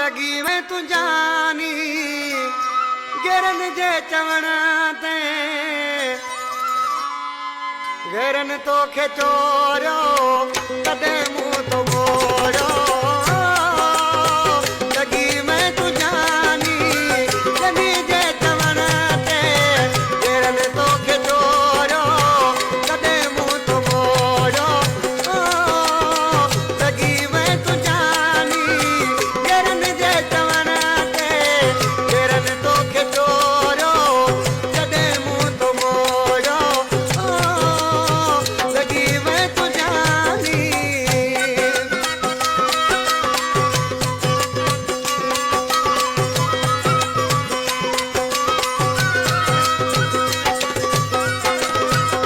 लगी में तू जानी गिरन जे चवण ते गिरन तो खे चोरियो कॾहिं मुंहुं तो मोड़ियो लगी में तू जानी जनी जे चवण ते गिरन तो खे चोरियो कॾहिं मुंहुं तो मोड़ियो लगी में तू जानी गिरन जे चवण ते गिरन तो खे चोरियो कॾहिं मुंहुं तो मोड़ियो लगी में तू जानी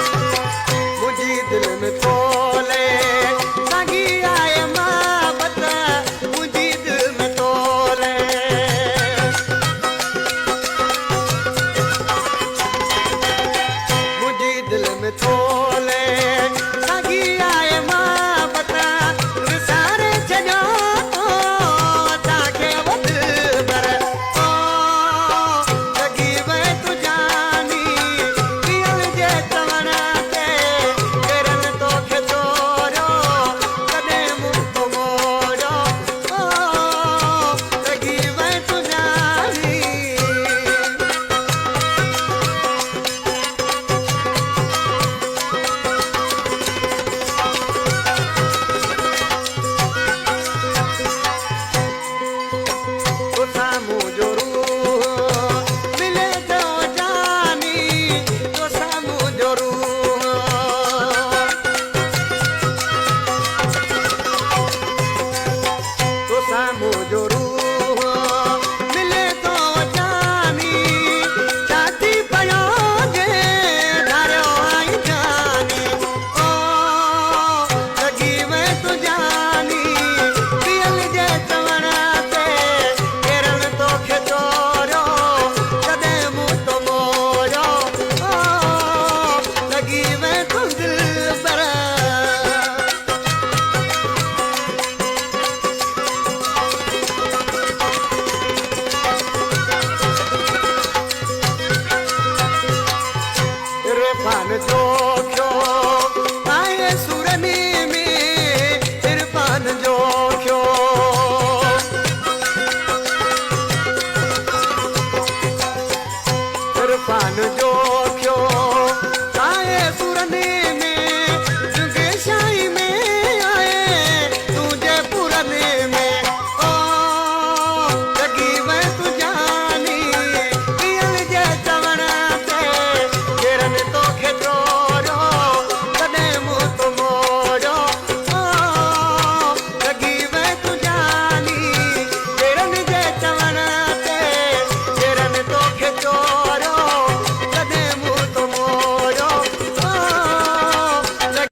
मुझी दिल में तोले लगी आए मोहब्बत मुझी दिल में तोले मुझी दिल में तोले लगी आए मोहब्बत सारे छॾियो ताके वध पर लगी में तू जानी पियल जे चवण ते गिरन तो खे चोरियो कॾहिं मुंहुं तो मोड़ियो लगी में तू जानी तो साम्हूं जो रूह मिले तो जानी तो साम्हूं जो रूह तो साम्हूं जो